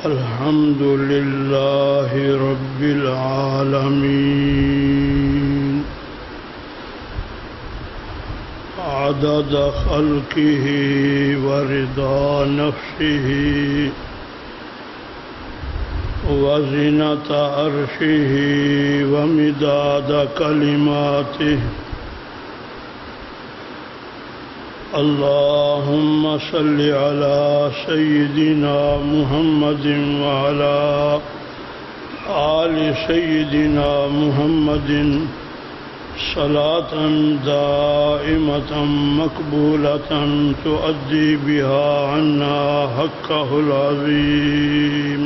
الحمد لله رب العالمين عدد خلقه ورضا نفسه وزنة عرشه ومداد كلماته اللهم صل على سيدنا محمد وعلى آل سيدنا محمد صلاة دائمة مقبولة تؤدي بها عنا حقه العظيم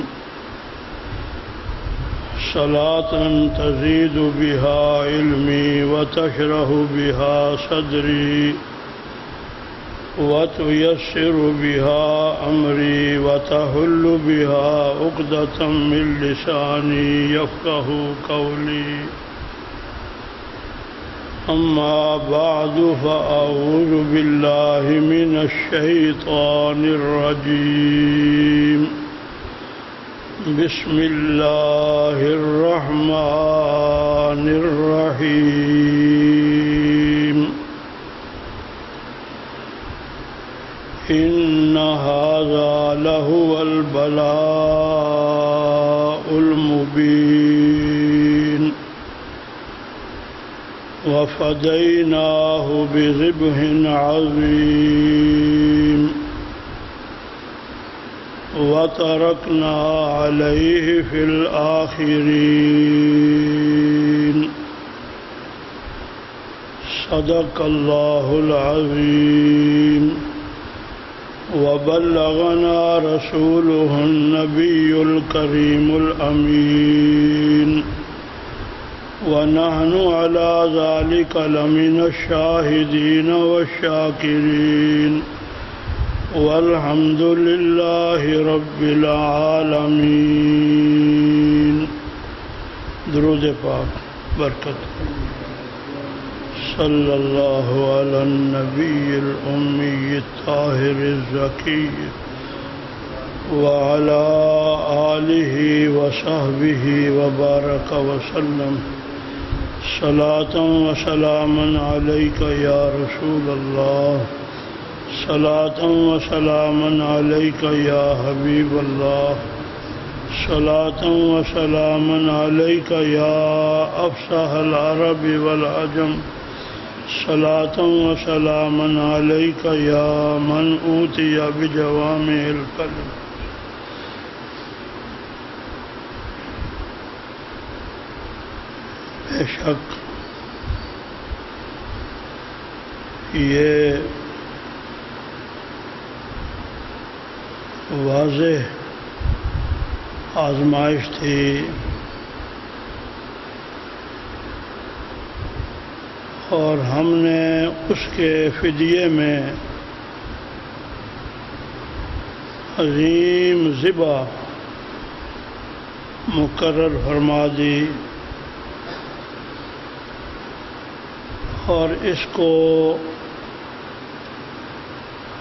صلاة تزيد بها علمي وتشرح بها صدري وتيسر بها أمري وتحل بها عقدة من لساني يفقه قولي أما بعد فأعوذ بالله من الشيطان الرجيم بسم الله الرحمن الرحيم إن هذا لهو البلاء المبين وفديناه بذبح عظيم وتركنا عليه في الآخرين صدق الله العظيم وبلغنا رسوله النبي الكريم الأمين ونحن على ذلك لمن الشاهدين والشاكرين والحمد لله رب العالمين. درود پاک برکت صلی اللہ علی النبی الأمی الطاہر الزکی وعلى آلہ وصحبہ وبارک وسلم صلاة وسلاما علیک یا رسول اللہ صلاة وسلاما علیک یا حبیب اللہ صلاة وسلاما علیک یا افصح العرب والعجم صلاة وسلاما علیک یا من اوتی بجوامع الکلم. بے شک یہ واضح آزمائش تھی اور ہم نے اس کے فدیے میں عظیم ذبح مقرر فرما دی اور اس کو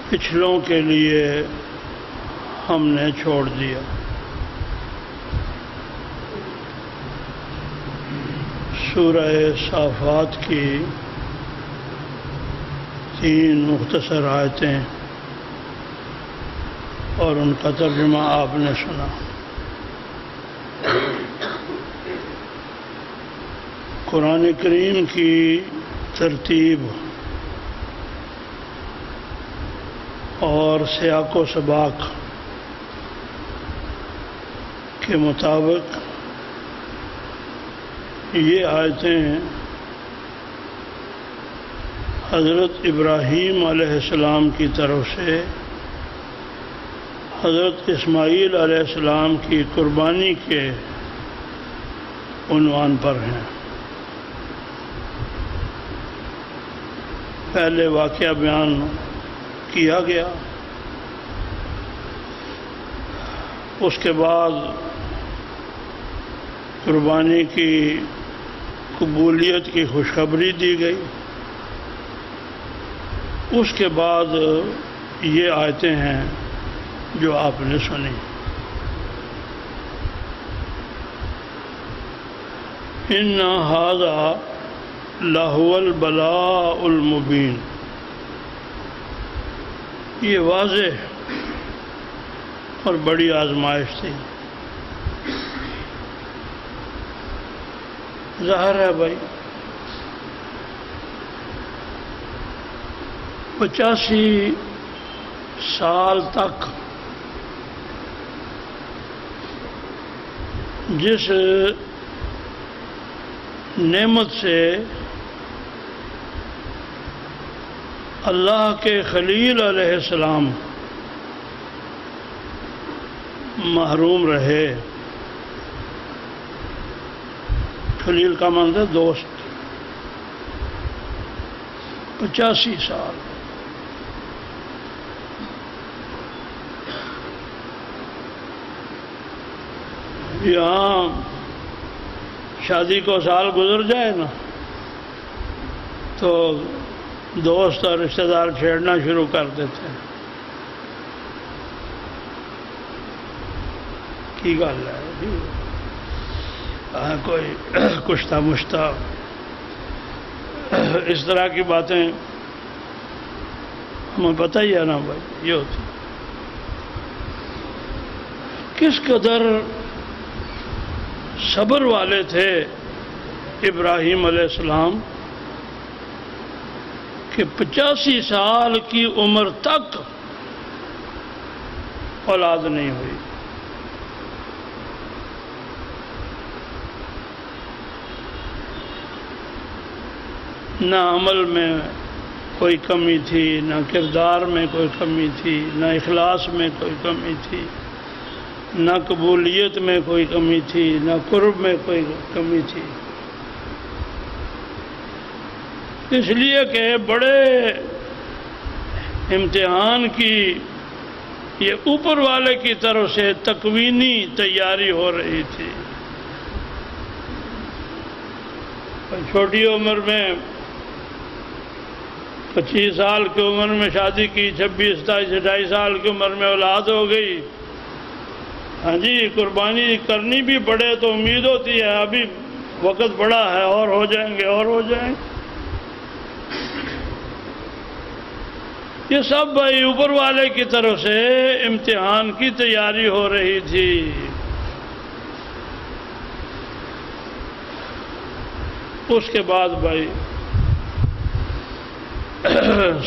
پچھلوں کے لیے ہم نے چھوڑ دیا. سورہ صافات کی 3 مختصر آیتیں اور ان کا ترجمہ آپ نے سنا. قرآن کریم کی ترتیب اور سیاق و سباق کے مطابق یہ آیتیں حضرت ابراہیم علیہ السلام کی طرف سے حضرت اسماعیل علیہ السلام کی قربانی کے عنوان پر ہیں. پہلے واقعہ بیان کیا گیا، اس کے بعد قربانی کی قبولیت کی خوشخبری دی گئی. اس کے بعد یہ آیتیں ہیں جو آپ نے سنی. ان ھذا لہو البلاء المبین، یہ واضح اور بڑی آزمائش تھی۔ ظاہر ہے بھائی 85 سال تک جس نعمت سے اللہ کے خلیل علیہ السلام محروم رہے، خلیل کا مطلب ہے دوست، 85 سال یہاں شادی کو سال گزر جائے نا تو دوست اور رشتہ دار چھیڑنا شروع کر دیتے ہیں، کی گل ہے کوئی کشتہ مشتہ اس طرح کی باتیں ہمیں پتہ ہی ہے نا بھائی یہ ہوتی۔ کس قدر صبر والے تھے ابراہیم علیہ السلام کہ 85 سال کی عمر تک اولاد نہیں ہوئی۔ نہ عمل میں کوئی کمی تھی، نہ کردار میں کوئی کمی تھی، نہ اخلاص میں کوئی کمی تھی، نہ قبولیت میں کوئی کمی تھی، نہ قرب میں کوئی کمی تھی، اس لیے کہ بڑے امتحان کی یہ اوپر والے کی طرف سے تکوینی تیاری ہو رہی تھی۔ چھوٹی عمر میں 25 سال کی عمر میں شادی کی، 26 27 28 سال کی عمر میں اولاد ہو گئی، ہاں جی قربانی کرنی بھی پڑے تو امید ہوتی ہے ابھی وقت بڑا ہے اور ہو جائیں گے اور ہو جائیں گے۔ یہ سب بھائی اوپر والے کی طرف سے امتحان کی تیاری ہو رہی تھی۔ اس کے بعد بھائی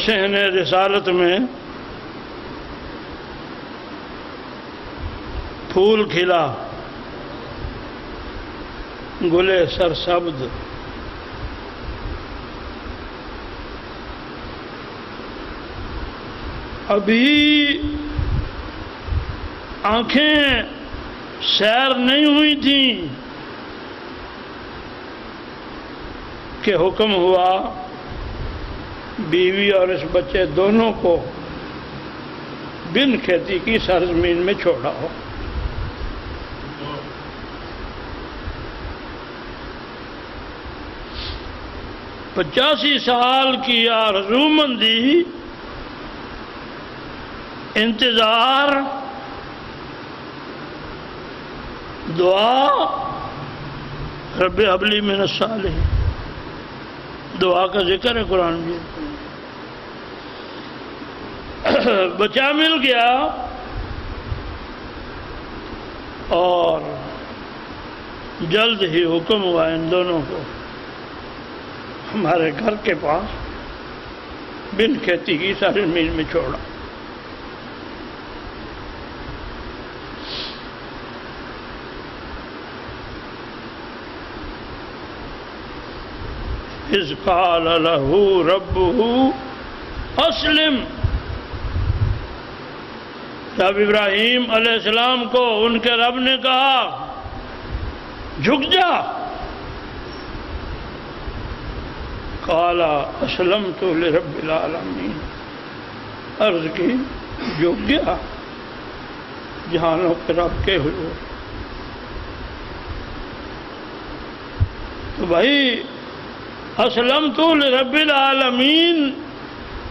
صحن رسالت میں پھول کھلا، گلے سرسبز، ابھی آنکھیں سیر نہیں ہوئی تھیں کہ حکم ہوا بیوی اور اس بچے دونوں کو بن کھیتی کی سرزمین میں چھوڑا ہو۔ پچاسی سال کی آرزومندی، انتظار، دعا، رب ہب لی من الصالحین، دعا کا ذکر ہے قرآن میں۔ بچہ مل گیا اور جلد ہی حکم ہوا ان دونوں کو ہمارے گھر کے پاس بن کھیتی کی سرزمین میں چھوڑا۔ اذ قال له ربه اسلم، جب ابراہیم علیہ السلام کو ان کے رب نے کہا جھک جا، قال اسلمت لرب العالمین، عرض کی جھک گیا جہانوں کے رب کے ہوئے۔ تو بھائی اسلمت لرب العالمین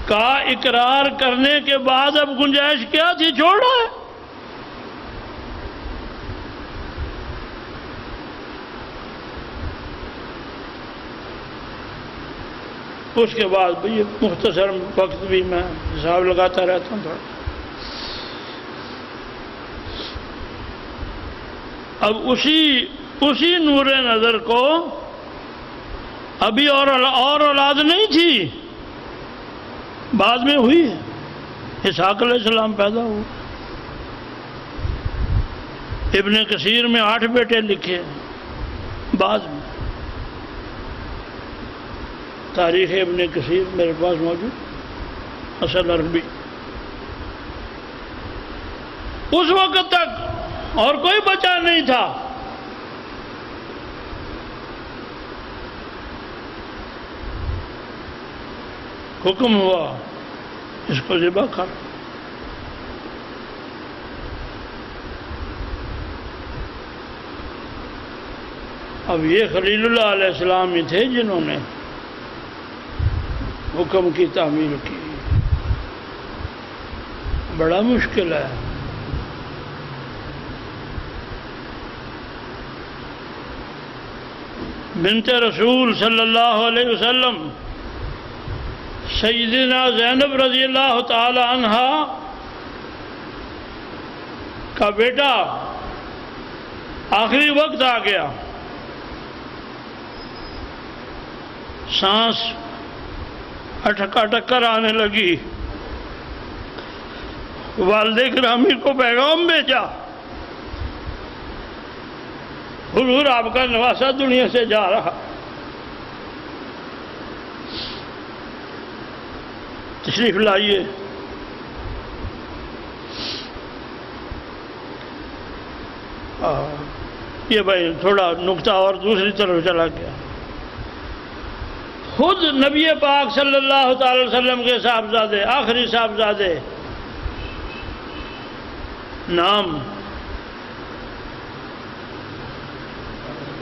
کا اقرار کرنے کے بعد اب گنجائش کیا تھی؟ چھوڑا ہے۔ اس کے بعد بھی مختصر وقت بھی میں حساب لگاتا رہتا ہوں تھوڑا. اب اسی نور نظر کو ابھی اور اولاد نہیں تھی، بعد میں ہوئی ہے. اسحاق علیہ السلام پیدا ہوئے. ابن کثیر میں 8 بیٹے لکھے بعد میں. تاریخ ابن کثیر میرے پاس موجود، اصل عربی. اس وقت تک اور کوئی بچہ نہیں تھا. حکم ہوا اس کو ذبح کر. اب یہ خلیل اللہ علیہ السلام ہی تھے جنہوں نے حکم کی تعمیل کی. بڑا مشکل ہے. بنت رسول صلی اللہ علیہ وسلم سیدنا زینب رضی اللہ تعالی عنہا کا بیٹا آخری وقت آ گیا. سانس اٹکر آنے لگی. والد گرامی کو پیغام بھیجا، حضور آپ کا نواسا دنیا سے جا رہا. تشریف لائیے. یہ بھائی تھوڑا نقطہ اور دوسری طرف چلا گیا. خود نبی پاک صلی اللہ تعالی وسلم کے صاحبزادے، آخری صاحبزادے، نام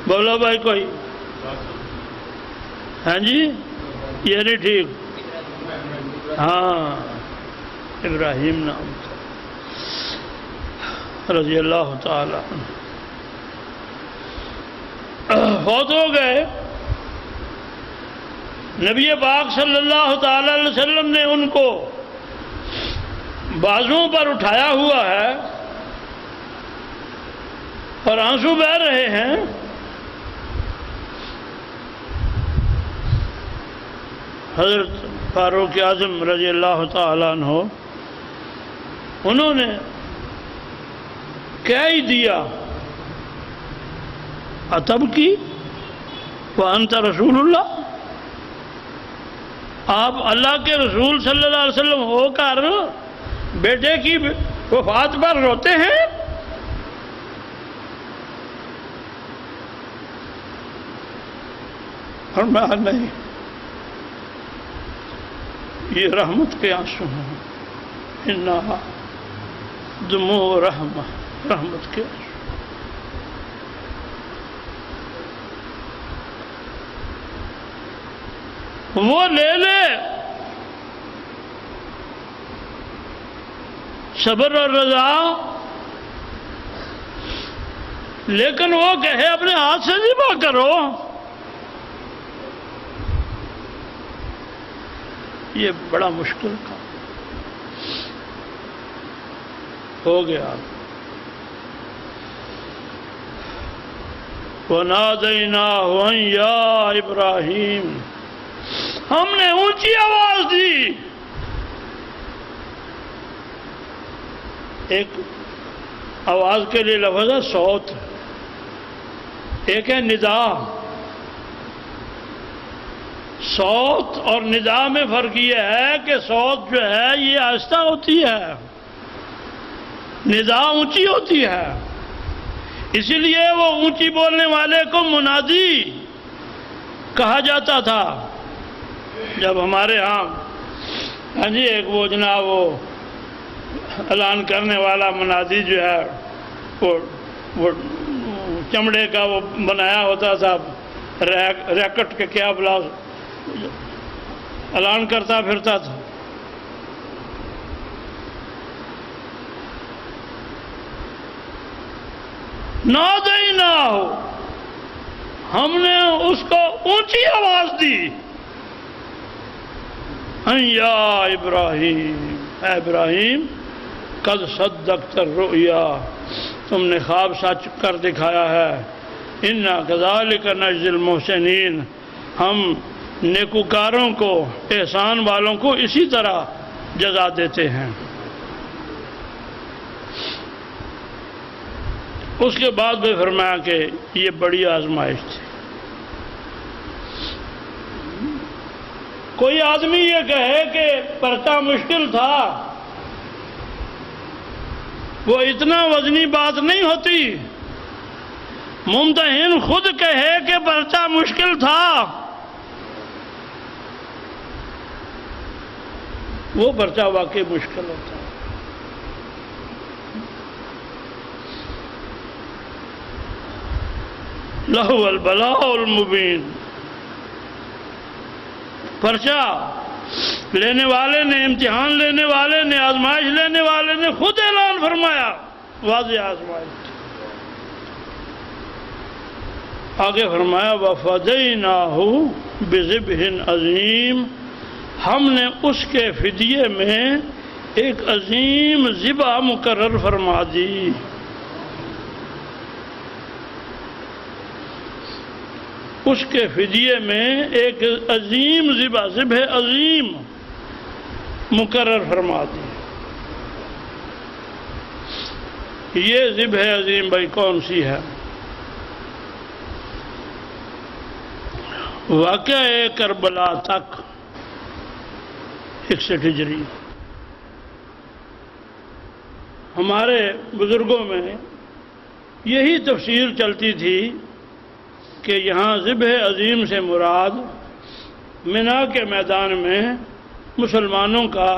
بولو بھائی کوئی. ہاں جی، یہ نہیں ٹھیک. ہاں، ابراہیم نام تھا رضی اللہ تعالی عنہ. فوت ہو گئے. نبی پاک صلی اللہ تعالی علیہ وسلم نے ان کو بازوؤں پر اٹھایا ہوا ہے اور آنسو بہہ رہے ہیں. حضرت فاروق اعظم رضی اللہ تعالی عنہ انہوں نے کہہ ہی دیا، اتبکی وانت رسول اللہ. آپ اللہ کے رسول صلی اللہ علیہ وسلم ہو کر بیٹے کی وفات پر روتے ہیں؟ فرمایا نہیں، یہ رحمت کے آنسو ہیں. انہا دموع رحمہ، رحمت کے آنسو. وہ لے لے صبر اور رضا، لیکن وہ کہے اپنے ہاتھ سے ذبح کرو، یہ بڑا مشکل کام ہو گیا. وَنَادَيْنَاهُ أَن يَا إِبْرَاهِيمُ، ہم نے اونچی آواز دی. ایک آواز کے لیے لفظ ہے صوت، ایک ہے ندا. صوت اور ندا میں فرق یہ ہے کہ صوت جو ہے یہ آہستہ ہوتی ہے، ندا اونچی ہوتی ہے. اسی لیے وہ اونچی بولنے والے کو منادی کہا جاتا تھا. جب ہمارے ہاں جی ایک وہ جناب وہ اعلان کرنے والا منادی جو ہے وہ چمڑے کا وہ بنایا ہوتا تھا، ریکٹ کے کیا بلا اعلان کرتا پھرتا تھا. نادیناہ، ہم نے اس کو اونچی آواز دی. ان یا ابراہیم، اے ابراہیم، قد صدقت الرؤیا، تم نے خواب سچ کر دکھایا ہے، انا کذالک نجزی المحسنین، ہم نیکوکاروں کو، احسان والوں کو اسی طرح جزا دیتے ہیں۔ اس کے بعد بھی فرمایا کہ یہ بڑی آزمائش تھی۔ کوئی آدمی یہ کہے کہ پرچہ مشکل تھا، وہ اتنا وزنی بات نہیں ہوتی۔ ممتحن خود کہے کہ پرچہ مشکل تھا، وہ پرچہ واقعی مشکل ہوتا ہے۔ لہو البلاء المبین، پرچہ لینے والے نے، امتحان لینے والے نے، آزمائش لینے والے نے خود اعلان فرمایا واضح آزمائش تھی۔ آگے فرمایا وَفَدَيْنَاهُ بِذِبْحٍ عَظِيمٍ، ہم نے اس کے فدیے میں ایک عظیم ذبح مقرر فرما دی۔ اس کے فدیے میں ایک عظیم ذبح عظیم مقرر فرما دی۔ یہ ذبح عظیم بھائی کون سی ہے؟ واقعہ کربلا تک 61 ہجری، ہمارے بزرگوں میں یہی تفسیر چلتی تھی کہ یہاں ذبح عظیم سے مراد منا کے میدان میں مسلمانوں کا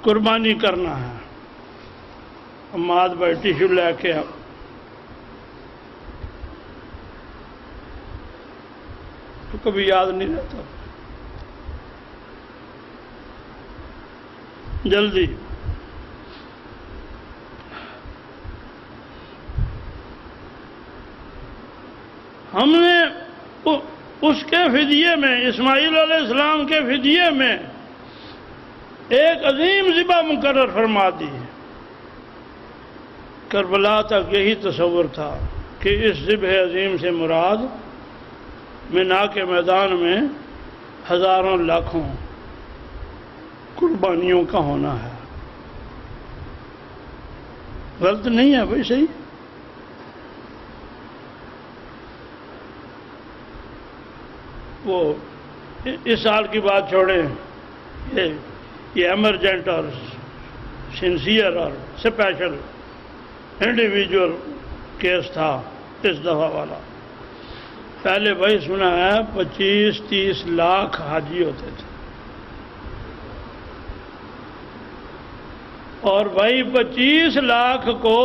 قربانی کرنا ہے۔ حماد بھائی ٹیشو لے کے تو کبھی یاد نہیں رہتا، جلدی۔ ہم نے اس کے فدیے میں، اسماعیل علیہ السلام کے فدیے میں ایک عظیم ذبح مقرر فرما دی۔ کربلا تک یہی تصور تھا کہ اس ذبح عظیم سے مراد منا کے میدان میں ہزاروں لاکھوں قربانیوں کا ہونا ہے۔ غلط نہیں ہے بھائی، صحیح۔ وہ اس سال کی بات چھوڑیں، یہ ایمرجنٹ اور سنسیئر اور اسپیشل انڈیویجول کیس تھا اس دفعہ والا۔ پہلے بھائی سنا ہے 25-30 لاکھ حاجی ہوتے تھے، اور بھائی 25 لاکھ کو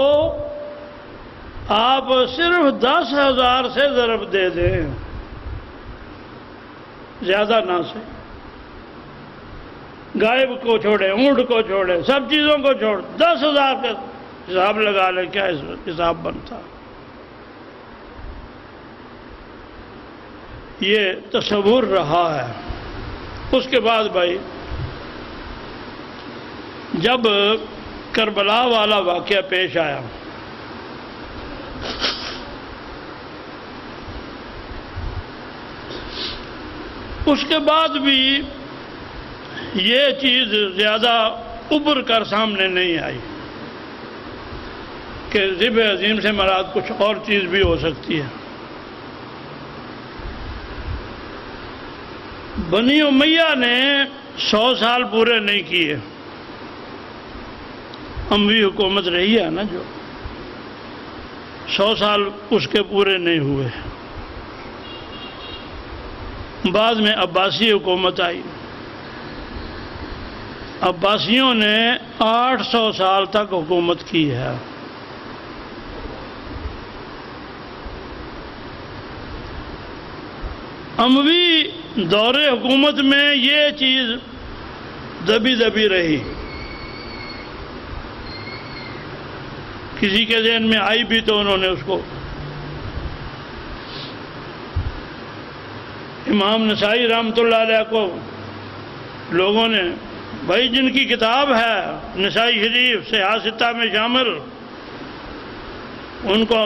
آپ صرف 10,000 سے ضرب دے دیں، زیادہ نہ سے، غائب کو چھوڑے، اونٹ کو چھوڑے، سب چیزوں کو چھوڑ، 10,000 کا حساب لگا لے، کیا حساب بنتا۔ یہ تصور رہا ہے۔ اس کے بعد بھائی جب کربلا والا واقعہ پیش آیا، اس کے بعد بھی یہ چیز زیادہ ابھر کر سامنے نہیں آئی کہ ذبح عظیم سے مراد کچھ اور چیز بھی ہو سکتی ہے۔ بنی امیہ نے 100 سال پورے نہیں کیے، اموی حکومت رہی ہے نا، جو 100 سال اس کے پورے نہیں ہوئے۔ بعد میں عباسی حکومت آئی، عباسیوں نے 800 سال تک حکومت کی ہے۔ اموی دور حکومت میں یہ چیز دبی دبی رہی، کسی کے ذہن میں آئی بھی تو انہوں نے اس کو، امام نسائی رحمۃ اللہ علیہ کو لوگوں نے بھائی جن کی کتاب ہے نسائی شریف صحیح ستہ میں شامل، ان کو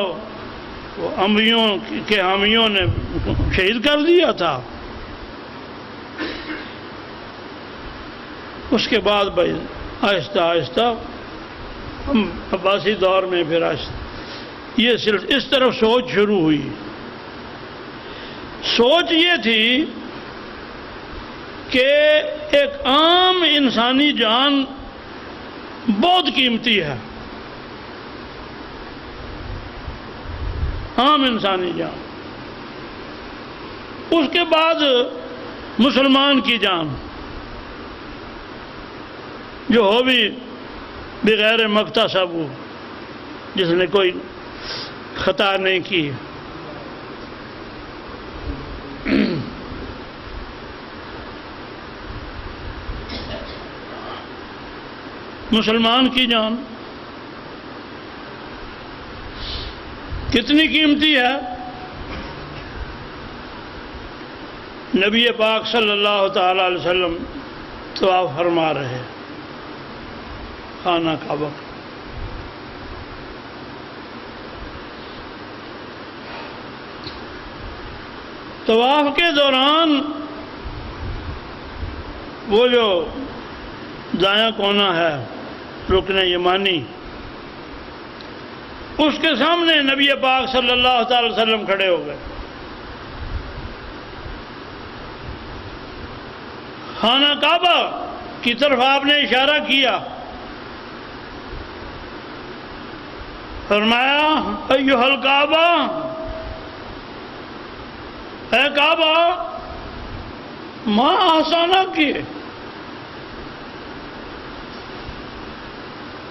انبیوں کے حامیوں نے شہید کر دیا تھا۔ اس کے بعد بھائی آہستہ آہستہ ہم عباسی دور میں پھر یہ صرف اس طرف سوچ شروع ہوئی۔ سوچ یہ تھی کہ ایک عام انسانی جان بہت قیمتی ہے، عام انسانی جان، اس کے بعد مسلمان کی جان جو ہو بھی بغیر مکتسب ہو، جس نے کوئی خطا نہیں کی۔ مسلمان کی جان کتنی قیمتی ہے؟ نبی پاک صلی اللہ تعالی علیہ وسلم طواف فرما رہے خانہ کعبہ، طواف کے دوران وہ جو دایاں کونا ہے رکن یمانی، اس کے سامنے نبی پاک صلی اللہ تعالی وسلم کھڑے ہو گئے۔ خانہ کعبہ کی طرف آپ نے اشارہ کیا، فرمایا ایھا الکعبہ، اے کعبہ ما احسنک،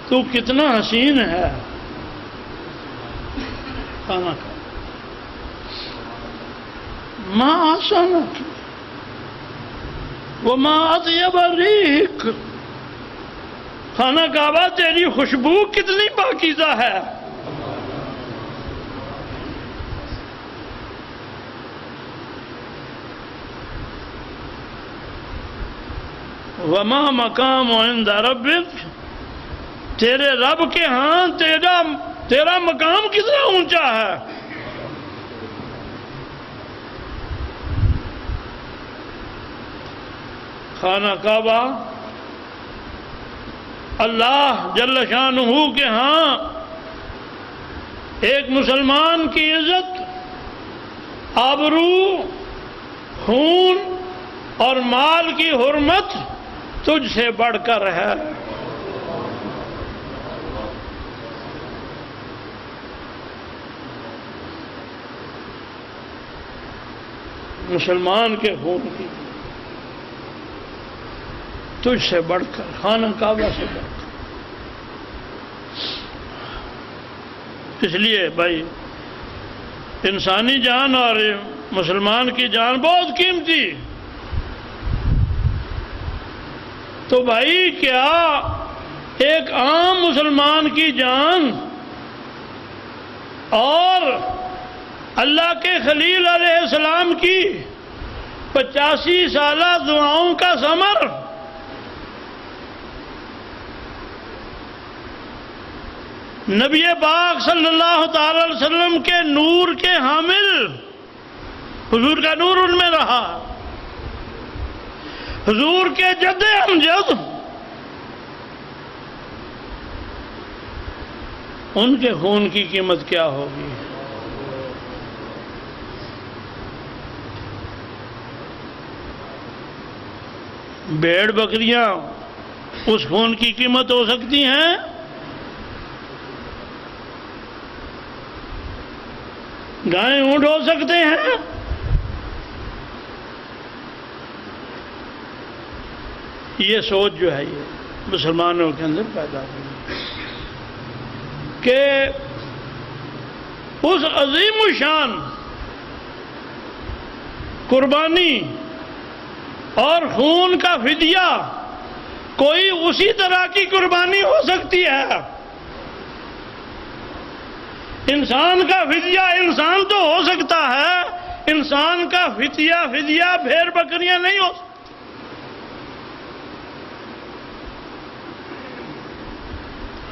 تو کتنا حسین ہے۔ خانہ کعبہ ما احسنک وما اطیب ریحک، خانہ کعبہ تیری خوشبو کتنی پاکیزہ ہے۔ وما مقام عند ربک، تیرے رب کے ہاں تیرا مقام کتنا اونچا ہے۔ خانہ کعبہ اللہ جل شانہ کے ہاں ایک مسلمان کی عزت، آبرو، خون اور مال کی حرمت تجھ سے بڑھ کر ہے۔ مسلمان کے خون کی تجھ سے بڑھ کر، خانہ کعبہ سے بڑھ کر۔ اس لیے بھائی انسانی جان اور مسلمان کی جان بہت قیمتی۔ تو بھائی کیا ایک عام مسلمان کی جان اور اللہ کے خلیل علیہ السلام کی 85 سالہ دعاؤں کا ثمر نبی پاک صلی اللہ تعالی علیہ وسلم کے نور کے حامل، حضور کا نور ان میں رہا، حضور کے جد امجد، ان کے خون کی قیمت کیا ہوگی؟ بھیڑ بکریاں اس خون کی قیمت ہو سکتی ہیں؟ گائے اونٹ ہو سکتے ہیں؟ یہ سوچ جو ہے یہ مسلمانوں کے اندر پیدا ہوئی کہ اس عظیم الشان قربانی اور خون کا فدیہ کوئی اسی طرح کی قربانی ہو سکتی ہے؟ انسان کا فدیہ انسان تو ہو سکتا ہے، انسان کا فدیہ بھیڑ بکریاں نہیں ہو سکتا۔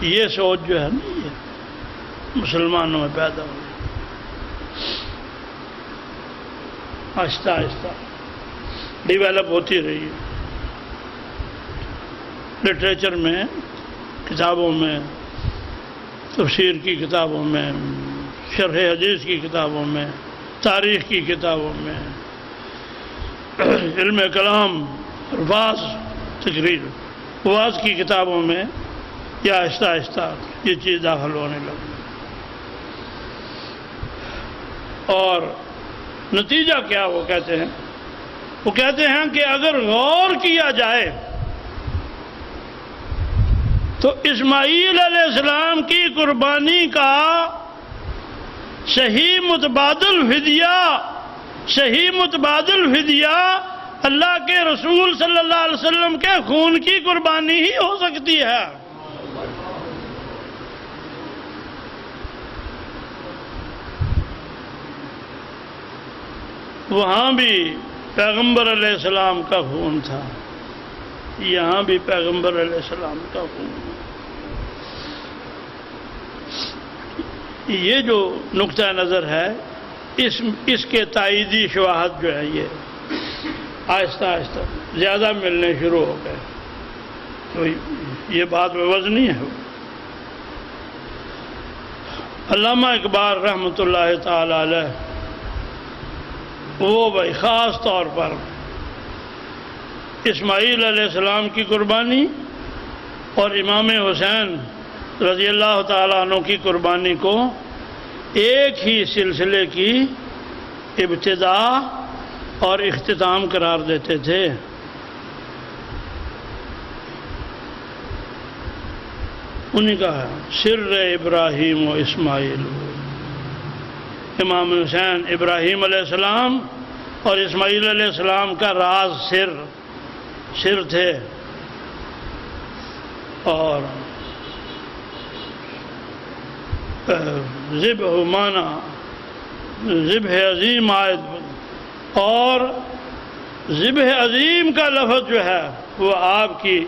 یہ سوچ جو ہے نا یہ مسلمانوں میں پیدا ہوئی، آہستہ آہستہ ڈیویلپ ہوتی رہی ہے، لٹریچر میں، کتابوں میں، تفسیر کی کتابوں میں، شرح حدیث کی کتابوں میں، تاریخ کی کتابوں میں، علم کلام، الفاظ، تقریر، واعظ کی کتابوں میں یہ آہستہ آہستہ یہ چیز داخل ہونے لگی، اور نتیجہ کیا وہ کہتے ہیں؟ وہ کہتے ہیں کہ اگر غور کیا جائے تو اسماعیل علیہ السلام کی قربانی کا صحیح متبادل فدیہ اللہ کے رسول صلی اللہ علیہ وسلم کے خون کی قربانی ہی ہو سکتی ہے۔ وہاں بھی پیغمبر علیہ السلام کا خون تھا، یہاں بھی پیغمبر علیہ السلام کا خون۔ یہ جو نقطہ نظر ہے اس کے تائیدی شواہد جو ہے یہ آہستہ آہستہ زیادہ ملنے شروع ہو گئے، تو یہ بات وزنی ہے۔ علامہ اقبال رحمۃ اللہ تعالی علیہ وہ بھائی خاص طور پر اسماعیل علیہ السلام کی قربانی اور امام حسین رضی اللہ تعالیٰ عنہ کی قربانی کو ایک ہی سلسلے کی ابتدا اور اختتام قرار دیتے تھے۔ انہیں کہا سر ابراہیم و اسماعیل، امام حسین ابراہیم علیہ السلام اور اسماعیل علیہ السلام کا راز سر تھے، اور ذبح مانا ذبح عظیم آیت، اور ذبح عظیم کا لفظ جو ہے وہ آپ کی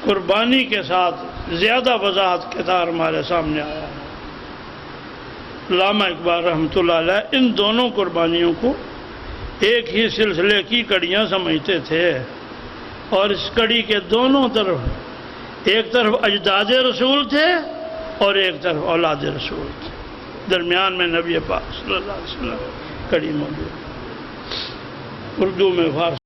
قربانی کے ساتھ زیادہ وضاحت کے ساتھ ہمارے سامنے آیا ہے۔ علامہ اقبال رحمۃ اللہ علیہ ان دونوں قربانیوں کو ایک ہی سلسلے کی کڑیاں سمجھتے تھے، اور اس کڑی کے دونوں طرف ایک طرف اجداد رسول تھے اور ایک طرف اولاد رسول تھے، درمیان میں نبی پاک صلی اللہ علیہ وسلم کڑی موجود، اردو میں فارسی